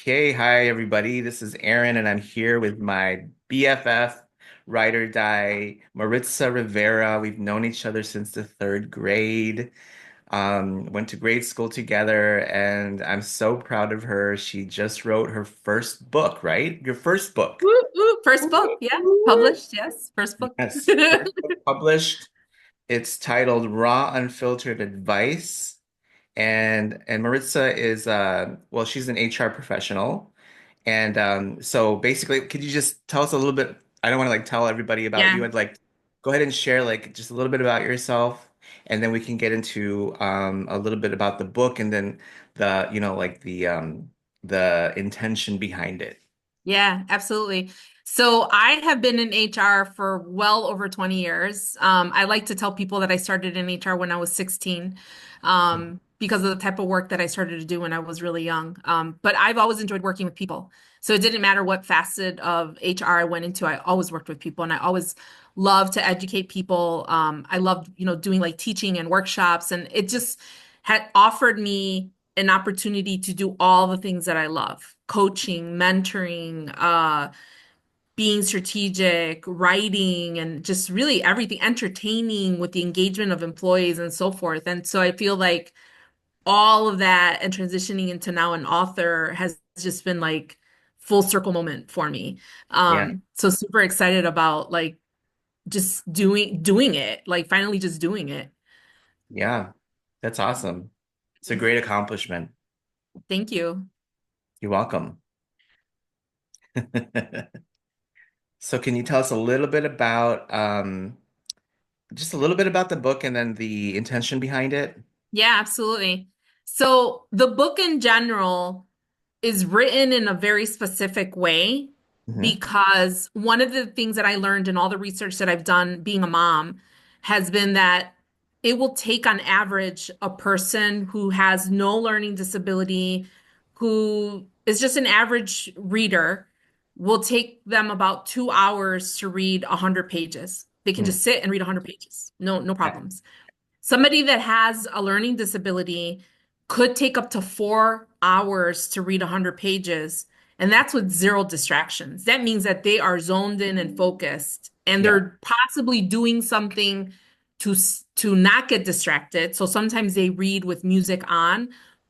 Okay, hi everybody. This is Aaron, and I'm here with my BFF, ride or die, Maritza Rivera. We've known each other since the third grade. Went to grade school together, and I'm so proud of her. She just wrote her first book, right? Your first book. Woo, woo. First book, yeah, published. Yes, first book. Yes, first book published. It's titled Raw Unfiltered Advice. And Maritza is well, she's an HR professional. And so basically, could you just tell us a little bit? I don't want to like tell everybody about you. Yeah, I'd like go ahead and share like just a little bit about yourself, and then we can get into a little bit about the book, and then like the intention behind it. yeah, absolutely. So I have been in HR for well over 20 years. I like to tell people that I started in HR when I was 16, because of the type of work that I started to do when I was really young. But I've always enjoyed working with people. So it didn't matter what facet of HR I went into, I always worked with people and I always loved to educate people. I loved, doing like teaching and workshops, and it just had offered me an opportunity to do all the things that I love: coaching, mentoring, being strategic, writing, and just really everything, entertaining with the engagement of employees and so forth. And so I feel like all of that and transitioning into now an author has just been like full circle moment for me. Yeah, So super excited about like just doing it, like finally just doing it. yeah, that's awesome. It's a great accomplishment. Thank you. You're welcome. So can you tell us a little bit about just a little bit about the book and then the intention behind it? Yeah, absolutely. So the book in general is written in a very specific way Hmm. because one of the things that I learned in all the research that I've done being a mom has been that it will take on average a person who has no learning disability, who is just an average reader, will take them about 2 hours to read 100 pages. They can Mm. just sit and read 100 pages. No Yeah. problems. Somebody that has a learning disability could take up to 4 hours to read 100 pages, and that's with zero distractions. That means that they are zoned in and focused, and Yeah. they're possibly doing something to not get distracted. So sometimes they read with music on,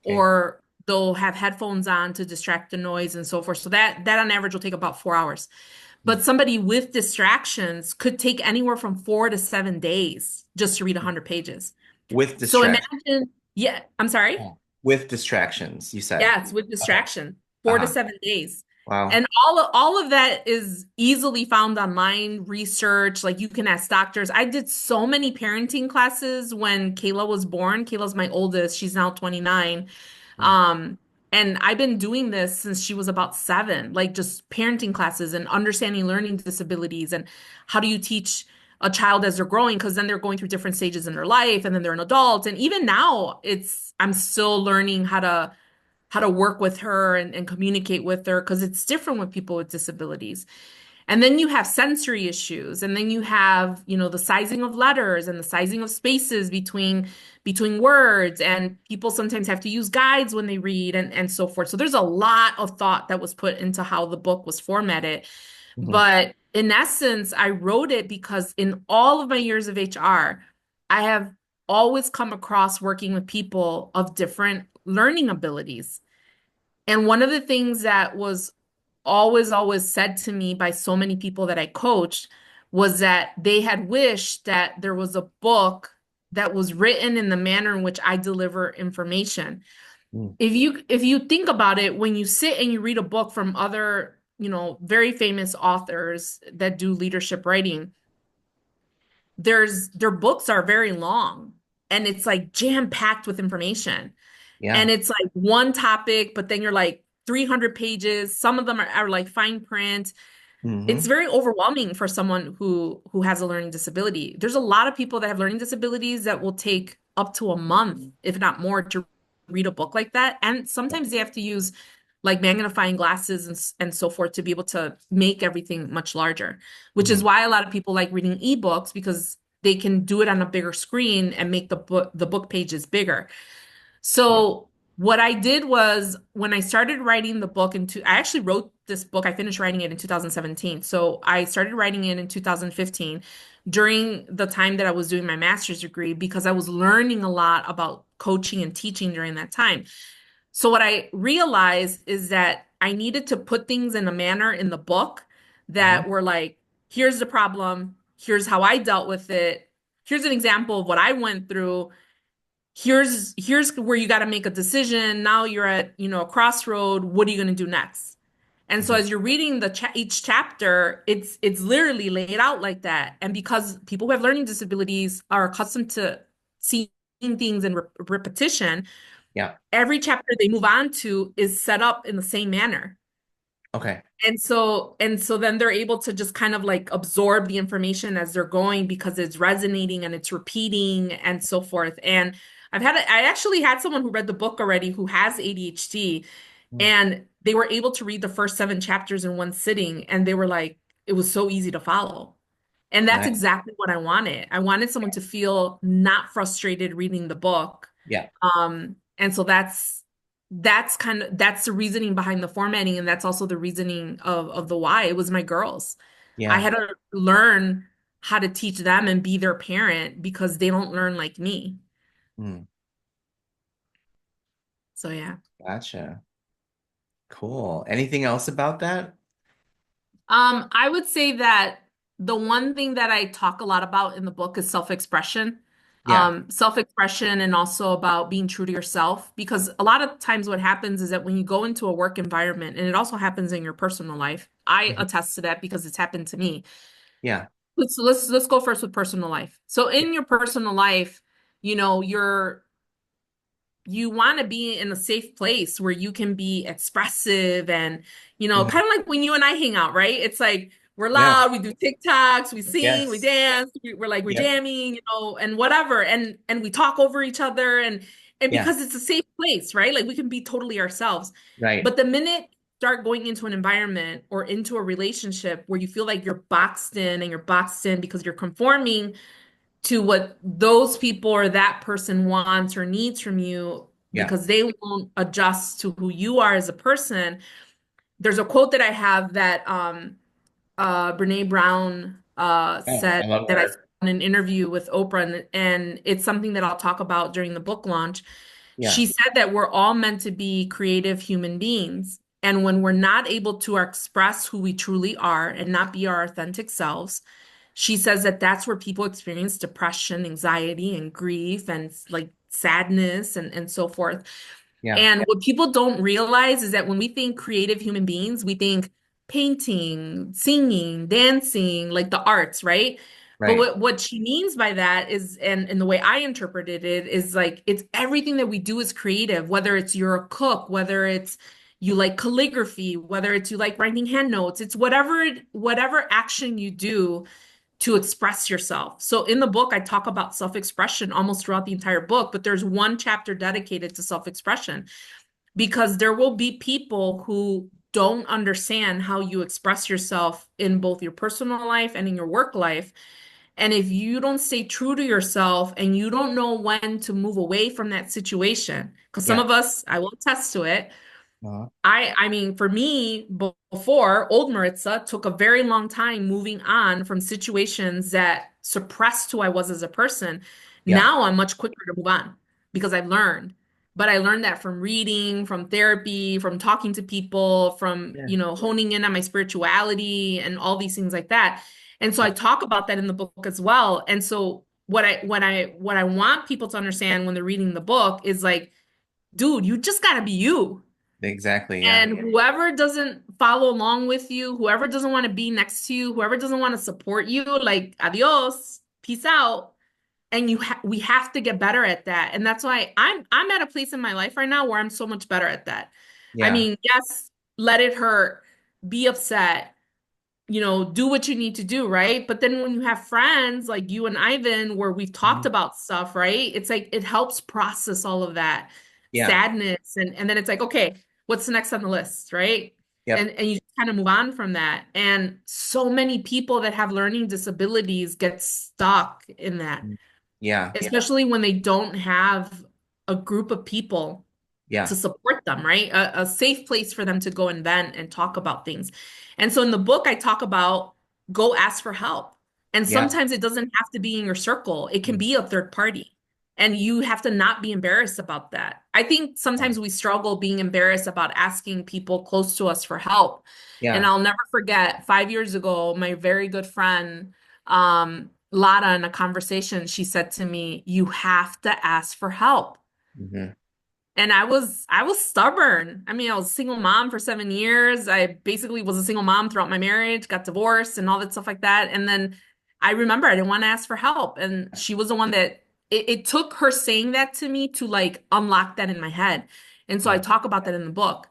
Okay. or they'll have headphones on to distract the noise and so forth. So that on average will take about 4 hours. Mm. But somebody with distractions could take anywhere from 4 to 7 days just to read 100 pages. With So distraction. imagine, yeah, I'm sorry. Oh. With distractions, you said. Yeah, it's with Okay. distraction, four to Uh-huh. seven days. Wow. And all of that is easily found online research. Like you can ask doctors. I did so many parenting classes when Kayla was born. Kayla's my oldest. She's now 29. Mm. Um, and I've been doing this since she was about 7, like just parenting classes and understanding learning disabilities and how do you teach a child as they're growing, because then they're going through different stages in their life and then they're an adult. And even now, I'm still learning how to work with her and communicate with her because it's different with people with disabilities. And then you have sensory issues, and then you have, the sizing of letters and the sizing of spaces between words, and people sometimes have to use guides when they read and so forth. So there's a lot of thought that was put into how the book was formatted. Mhm. But in essence, I wrote it because in all of my years of HR, I have always come across working with people of different learning abilities. And one of the things that was always said to me by so many people that I coached was that they had wished that there was a book that was written in the manner in which I deliver information. Mm. If you think about it, when you sit and you read a book from other, very famous authors that do leadership writing, their books are very long and it's like jam-packed with information. Yeah. And it's like one topic, but then you're like 300 pages. Some of them are like fine print. It's Hmm. very overwhelming for someone who has a learning disability. There's a lot of people that have learning disabilities that will take up to a month, if not more, to read a book like that. And sometimes they have to use like magnifying glasses and so forth to be able to make everything much larger, which is Hmm. why a lot of people like reading ebooks because they can do it on a bigger screen and make the book pages bigger. Yeah. So What I did was when I started writing the book I actually wrote this book. I finished writing it in 2017. So I started writing it in 2015 during the time that I was doing my master's degree because I was learning a lot about coaching and teaching during that time. So what I realized is that I needed to put things in a manner in the book Hmm. that were like, here's the problem, here's how I dealt with it, here's an example of what I went through, here's where you got to make a decision. Now you're at, a crossroad. What are you going to do next? And so Hmm. as you're reading each chapter, it's literally laid out like that. And because people who have learning disabilities are accustomed to seeing things in repetition, Yeah. every chapter they move on to is set up in the same manner. Okay. And so then they're able to just kind of like absorb the information as they're going because it's resonating and it's repeating and so forth. And I actually had someone who read the book already who has ADHD, Mm. and they were able to read the first 7 chapters in one sitting, and they were like, it was so easy to follow. And that's Nice. exactly what I wanted. I wanted someone to feel not frustrated reading the book. Yeah. And so that's the reasoning behind the formatting, and that's also the reasoning of the why. It was my girls. I Yeah. had to learn how to teach them and be their parent because they don't learn like me. Mm. So yeah. Gotcha. Cool. Anything else about that? I would say that the one thing that I talk a lot about in the book is self-expression. Yeah. Self-expression and also about being true to yourself. Because a lot of times what happens is that when you go into a work environment, and it also happens in your personal life, I Mhm. attest to that because it's happened to me. Yeah. Let's go first with personal life. So Yeah. in your personal life, you know, you want to be in a safe place where you can be expressive and, Mhm. kind of like when you and I hang out, right? It's like we're Yeah. loud, we do TikToks, we sing, we Yes. dance, we're Yep. jamming, and whatever, and we talk over each other, and Yeah. because it's a safe place, right? Like we can be totally ourselves. Right. But the minute you start going into an environment or into a relationship where you feel like you're boxed in and you're boxed in because you're conforming to what those people or that person wants or needs from you Yeah. because they won't adjust to who you are as a person. There's a quote that I have that Brene Brown Oh, I said love that I saw her. in an interview with Oprah, and it's something that I'll talk about during the book launch. Yeah. She said that we're all meant to be creative human beings. And when we're not able to express who we truly are and not be our authentic selves, she says that that's where people experience depression, anxiety, and grief, and like sadness, and so forth. Yeah. And what people don't realize is that when we think creative human beings, we think painting, singing, dancing, like the arts, right? But Right. what she means by that is, and the way I interpreted it is like it's everything that we do is creative, whether it's you're a cook, whether it's you like calligraphy, whether it's you like writing hand notes, it's whatever action you do to express yourself. So in the book, I talk about self-expression almost throughout the entire book, but there's one chapter dedicated to self-expression because there will be people who don't understand how you express yourself in both your personal life and in your work life. And if you don't stay true to yourself and you don't know when to move away from that situation, because some Yeah. of us, I will attest to it, Uh-huh. I mean, for me, before old Maritza took a very long time moving on from situations that suppressed who I was as a person. Yeah. Now I'm much quicker to move on because I've learned. But I learned that from reading, from therapy, from talking to people, from, Yeah. honing in on my spirituality and all these things like that. And so Yeah. I talk about that in the book as well. And so what I want people to understand when they're reading the book is like, dude, you just gotta be you. Exactly. Yeah. And whoever doesn't follow along with you, whoever doesn't want to be next to you, whoever doesn't want to support you, like adios, peace out. And we have to get better at that. And that's why I'm at a place in my life right now where I'm so much better at that. I Yeah. mean, yes, let it hurt, be upset, do what you need to do, right? But then when you have friends like you and Ivan, where we've talked Mhm. about stuff, right? It's like it helps process all of that Yeah. sadness, and then it's like, okay, what's the next on the list, right? Yep. And you kind of move on from that. And so many people that have learning disabilities get stuck in that, Mm. Yeah. especially when they don't have a group of people. Yeah. to support them, right? A safe place for them to go and vent and talk about things. And so in the book, I talk about go ask for help. And Yeah. sometimes it doesn't have to be in your circle, it can Mm. be a third party. And you have to not be embarrassed about that. I think Yeah. sometimes we struggle being embarrassed about asking people close to us for help. And Yeah. I'll never forget 5 years ago, my very good friend, Lada, in a conversation, she said to me, "You have to ask for help." Hmm. And I was stubborn. I mean, I was a single mom for 7 years. I basically was a single mom throughout my marriage, got divorced and all that stuff like that. And then I remember I didn't want to ask for help. And she was the one that it took her saying that to me to like unlock that in my head. And so I Yeah. talk about that in the book.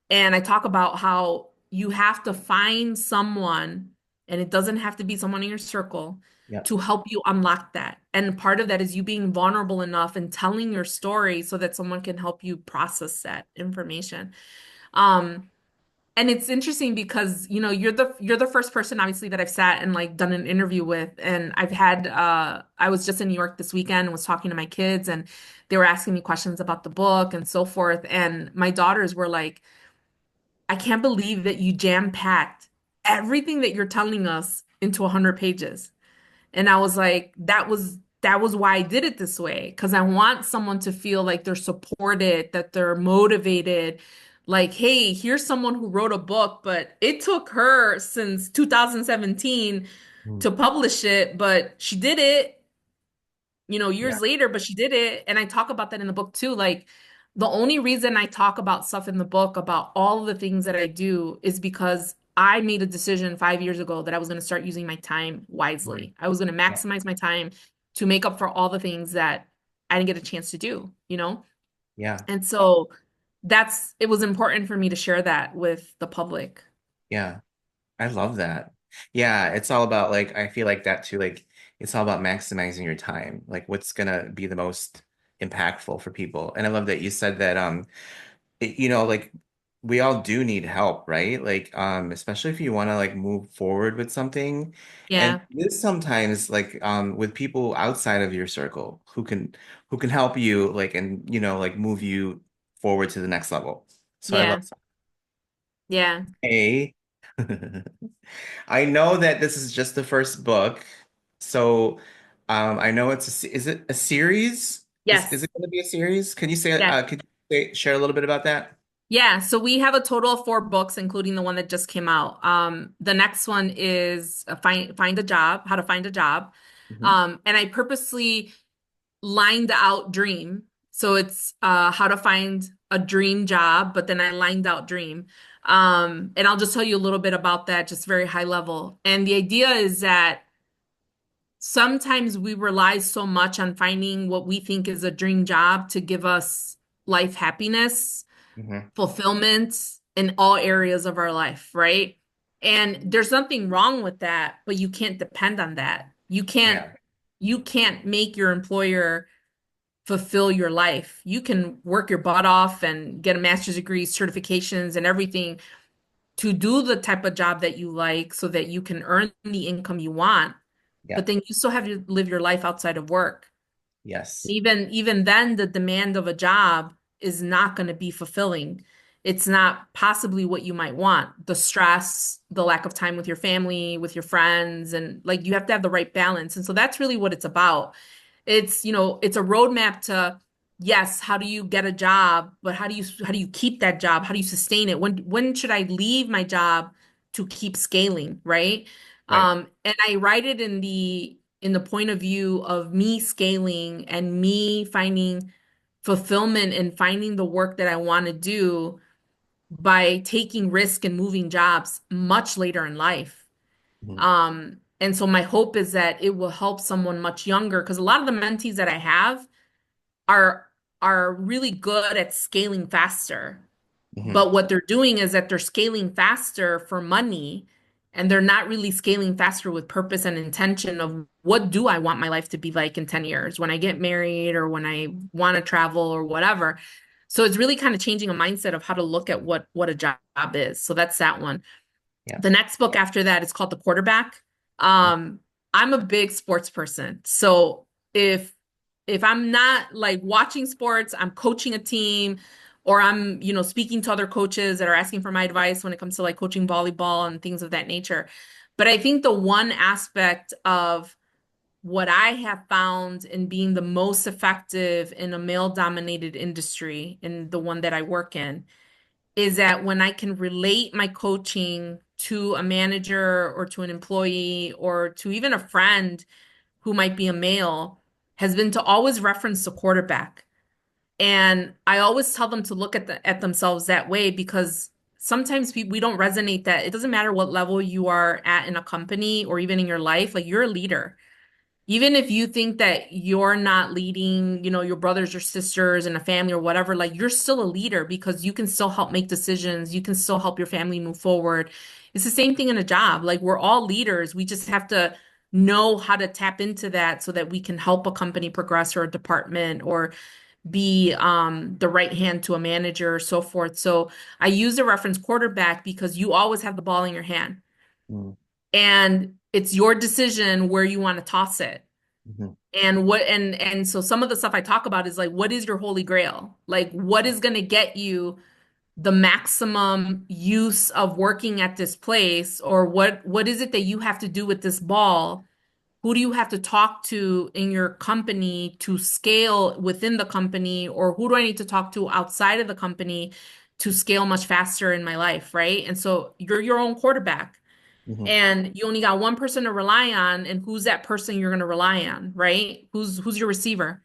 And I talk about how you have to find someone, and it doesn't have to be someone in your circle, Yeah. to help you unlock that. And part of that is you being vulnerable enough and telling your story so that someone can help you process that information. Um, and it's interesting because, you're the first person obviously that I've sat and like done an interview with. And I was just in New York this weekend and was talking to my kids, and they were asking me questions about the book and so forth. And my daughters were like, I can't believe that you jam-packed everything that you're telling us into 100 pages. And I was like, that was why I did it this way, because I want someone to feel like they're supported, that they're motivated. Like, hey, here's someone who wrote a book, but it took her since 2017 Mm. to publish it, but she did it, Yeah. years later, but she did it. And I talk about that in the book too. Like, the only reason I talk about stuff in the book about all of the things that I do is because I made a decision 5 years ago that I was going to start using my time Right. wisely. I was going to Yeah. maximize my time to make up for all the things that I didn't get a chance to do? Yeah. And so it was important for me to share that with the public. Yeah. I love that. Yeah, it's all about like I feel like that too. Like it's all about maximizing your time. Like what's gonna be the most impactful for people. And I love that you said that like we all do need help, right? Like especially if you want to like move forward with something. And Yeah. this sometimes like with people outside of your circle who can help you like and like move you forward to the next level. So I love Yeah. Yeah. A. I know that this is just the first book, so I know is it a series? Is Yes. it going to be a series? Can you say Yes. share a little bit about that? Yeah, so we have a total of 4 books, including the one that just came out. The next one is find a job, how to find a job. Hmm. And I purposely lined out dream. So it's how to find a dream job, but then I lined out dream. And I'll just tell you a little bit about that, just very high level. And the idea is that sometimes we rely so much on finding what we think is a dream job to give us life happiness, Hmm. fulfillment in all areas of our life, right? And there's nothing wrong with that, but you can't depend on that. Yeah, You can't make your employer fulfill your life. You can work your butt off and get a master's degree, certifications and everything to do the type of job that you like so that you can earn the income you want, yeah, but then you still have to live your life outside of work. yes, Even then, the demand of a job is not going to be fulfilling. It's not possibly what you might want. The stress, the lack of time with your family, with your friends, and like you have to have the right balance. And so that's really what it's about. It's a roadmap to, yes, how do you get a job, but how do you keep that job? How do you sustain it? When should I leave my job to keep scaling, right? right. And I write it in the point of view of me scaling and me finding fulfillment and finding the work that I want to do by taking risk and moving jobs much later in life. Mhm. And so my hope is that it will help someone much younger, because a lot of the mentees that I have are are really good at scaling faster. Mhm. But what they're doing is that they're scaling faster for money, and they're not really scaling faster with purpose and intention of what do I want my life to be like in 10 years when I get married or when I want to travel or whatever. So it's really kind of changing a mindset of how to look at what a job is. So that's that one. Yeah. The next book after that is called The Quarterback. Um, I'm a big sports person. So if I'm not like watching sports, I'm coaching a team or I'm, speaking to other coaches that are asking for my advice when it comes to like coaching volleyball and things of that nature. But I think the one aspect of what I have found in being the most effective in a male-dominated industry, in the one that I work in, is that when I can relate my coaching to a manager or to an employee or to even a friend who might be a male, has been to always reference the quarterback. And I always tell them to look at themselves that way because sometimes we don't resonate that it doesn't matter what level you are at in a company or even in your life, like you're a leader. Even if you think that you're not leading, your brothers or sisters and a family or whatever, like you're still a leader because you can still help make decisions. You can still help your family move forward. It's the same thing in a job. Like we're all leaders. We just have to know how to tap into that so that we can help a company progress or a department or be the right hand to a manager or so forth. So I use the reference quarterback because you always have the ball in your hand Mm, and it's your decision where you want to toss it. mhm, And so some of the stuff I talk about is like, what is your holy grail? Like, what is going to get you the maximum use of working at this place? Or what is it that you have to do with this ball? Who do you have to talk to in your company to scale within the company? Or who do I need to talk to outside of the company to scale much faster in my life, right? And so you're your own quarterback mhm. and you only got one person to rely on, and who's that person you're going to rely on, right? Who's your receiver?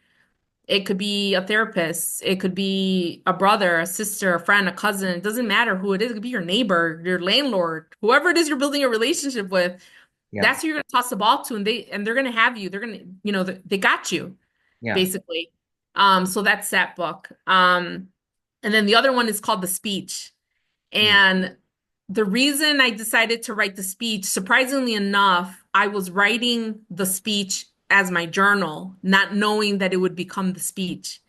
It could be a therapist, it could be a brother, a sister, a friend, a cousin. It doesn't matter who it is. It could be your neighbor, your landlord, whoever it is you're building a relationship with. Yeah, That's who you're going to toss the ball to, and they're going to have you. They're going to, they got you yeah. basically. So that's that book. And then the other one is called The Speech. Mm, And the reason I decided to write the speech, surprisingly enough, I was writing the speech as my journal, not knowing that it would become the speech.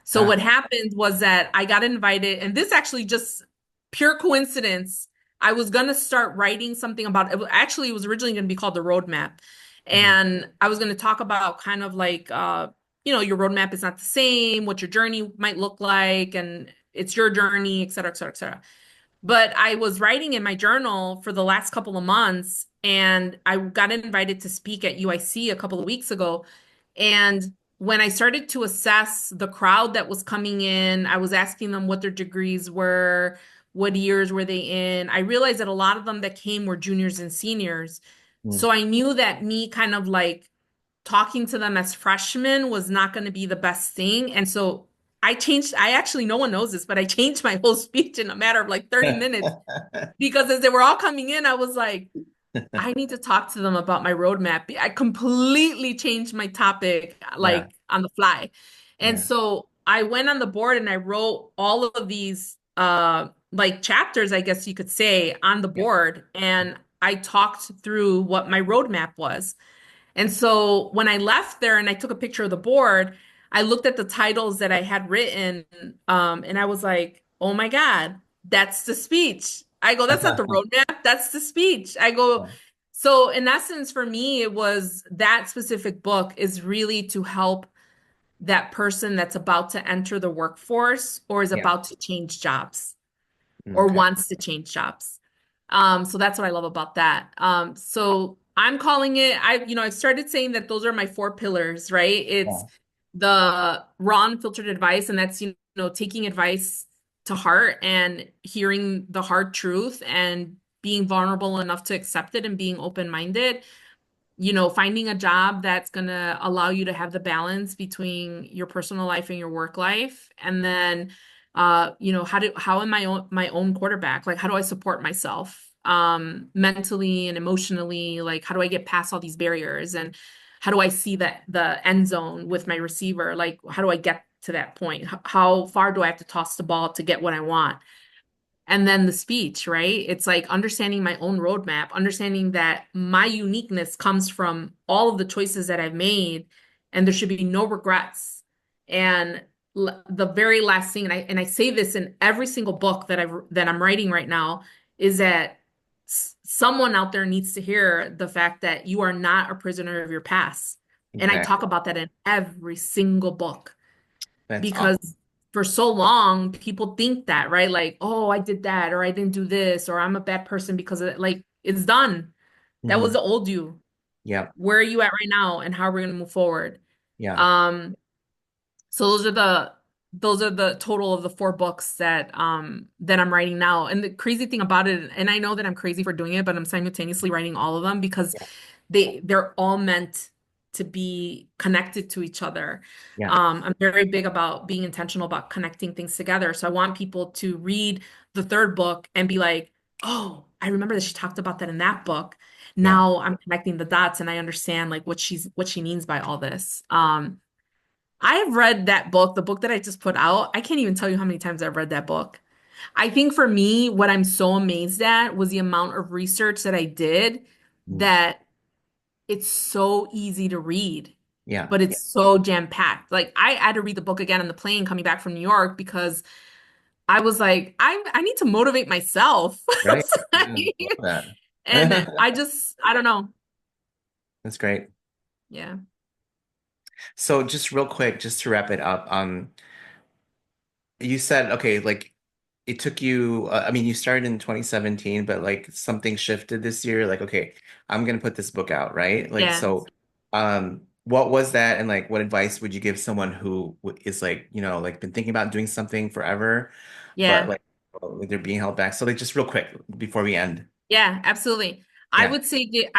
So ah, what happened was that I got invited, and this actually just pure coincidence. I was gonna start writing something about it. Actually, it was originally gonna be called the roadmap. mhm, And I was gonna talk about kind of like your roadmap is not the same, what your journey might look like, and it's your journey, et cetera, et cetera, et cetera. But I was writing in my journal for the last couple of months, and I got invited to speak at UIC a couple of weeks ago. And when I started to assess the crowd that was coming in, I was asking them what their degrees were, what years were they in. I realized that a lot of them that came were juniors and seniors. mm. So I knew that me kind of like talking to them as freshmen was not going to be the best thing. And so I actually, no one knows this, but I changed my whole speech in a matter of like 30 minutes because as they were all coming in, I was like, I need to talk to them about my roadmap. I completely changed my topic Yeah, like on the fly. And yeah, so I went on the board and I wrote all of these like chapters, I guess you could say, on the yeah, board. And I talked through what my roadmap was. And so when I left there and I took a picture of the board, I looked at the titles that I had written, and I was like, oh my God, that's the speech. I go, that's not the roadmap, that's the speech. I go, yeah, so in essence, for me, it was that specific book is really to help that person that's about to enter the workforce or is yeah. about to change jobs or Okay. wants to change jobs. So that's what I love about that. So I'm calling it, I've started saying that those are my four pillars, right? It's Yeah, the raw unfiltered advice, and that's, taking advice to heart and hearing the hard truth and being vulnerable enough to accept it and being open-minded, finding a job that's going to allow you to have the balance between your personal life and your work life. And then, how am my own quarterback? Like, how do I support myself, mentally and emotionally? Like, how do I get past all these barriers? And how do I see that the end zone with my receiver? Like, how do I get to that point? How far do I have to toss the ball to get what I want? And then the speech, right? It's like understanding my own roadmap, understanding that my uniqueness comes from all of the choices that I've made, and there should be no regrets. And the very last thing, and I say this in every single book that I'm writing right now, is that someone out there needs to hear the fact that you are not a prisoner of your past. And I talk exactly. about that in every single book That's because awesome. for so long, people think that, right? Like, oh, I did that, or I didn't do this, or I'm a bad person because of it. Like, it's done. That was Hmm. the old you. Yeah. Where are you at right now, and how are we going to move forward? Yeah. Um, so those are the total of the four books that I'm writing now. And the crazy thing about it, and I know that I'm crazy for doing it, but I'm simultaneously writing all of them because Yeah. they're all meant to be connected to each other. Yeah. I'm very big about being intentional about connecting things together. So I want people to read the third book and be like, oh, I remember that she talked about that in that book. Yeah. Now I'm connecting the dots and I understand like what she means by all this. I've read that book, the book that I just put out. I can't even tell you how many times I've read that book. I think for me, what I'm so amazed at was the amount of research that I did Mm. that it's so easy to read, Yeah. but it's so jam-packed. Like I had to read the book again on the plane coming back from New York because I was like, I need to motivate myself. Right. Yeah. Love And that. I don't know. That's great. Yeah. So just real quick, just to wrap it up, you said, okay, like it took you, I mean, you started in 2017, but like something shifted this year. Like, okay, I'm gonna put this book out, right? Like, Yeah. so, what was that? And like, what advice would you give someone who is like, like been thinking about doing something forever, but Yeah. like they're being held back? So like, just real quick before we end. Yeah, absolutely. Yeah. I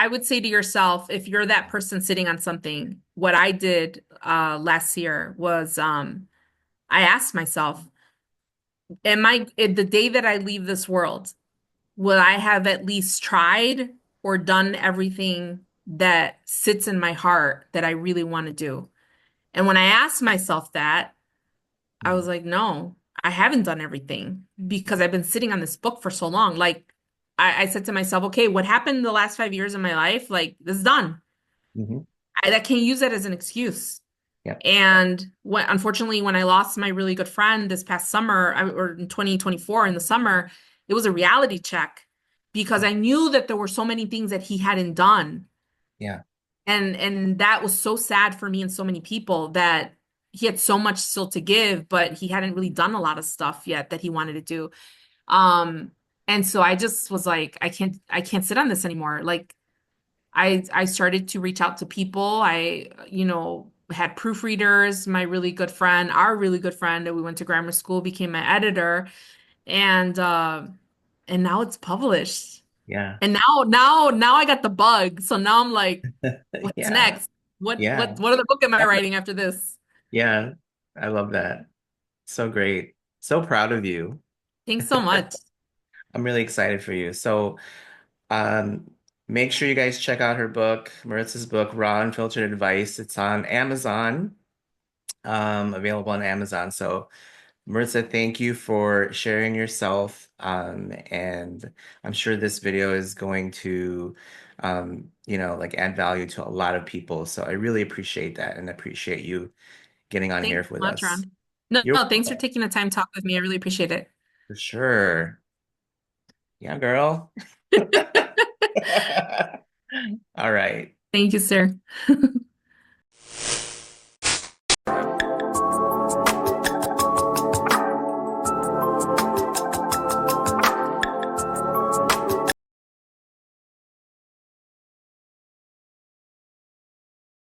would say to yourself, if you're that person sitting on something, what I did last year was I asked myself, the day that I leave this world, will I have at least tried or done everything that sits in my heart that I really want to do? And when I asked myself that, I Mm. was like, no, I haven't done everything because I've been sitting on this book for so long. Like I said to myself, okay, what happened the last 5 years of my life? Like this is done. Hmm. I can't use that as an excuse. Yeah. And unfortunately, when I lost my really good friend this past summer, or in 2024 in the summer, it was a reality check because I knew that there were so many things that he hadn't done. Yeah. And that was so sad for me and so many people that he had so much still to give, but he hadn't really done a lot of stuff yet that he wanted to do. Um, and so I just was like, I can't sit on this anymore. Like I started to reach out to people. Had proofreaders. My really good friend, our really good friend that we went to grammar school, became my editor, and uh, and now it's published. Yeah. And now I got the bug. So now I'm like, what's Yeah. next? What Yeah. what what other book am I writing after this? Yeah. I love that. So great. So proud of you. Thanks so much. I'm really excited for you. So, um, make sure you guys check out her book, Maritza's book, Raw Unfiltered Advice. It's on Amazon, available on Amazon. So, Maritza, thank you for sharing yourself. And I'm sure this video is going to, like add value to a lot of people. So I really appreciate that and appreciate you getting on Thanks here so with much, us. Ron. No, You're no, thanks for welcome. taking the time to talk with me. I really appreciate it. For sure. Yeah, girl. All right. Thank you, sir.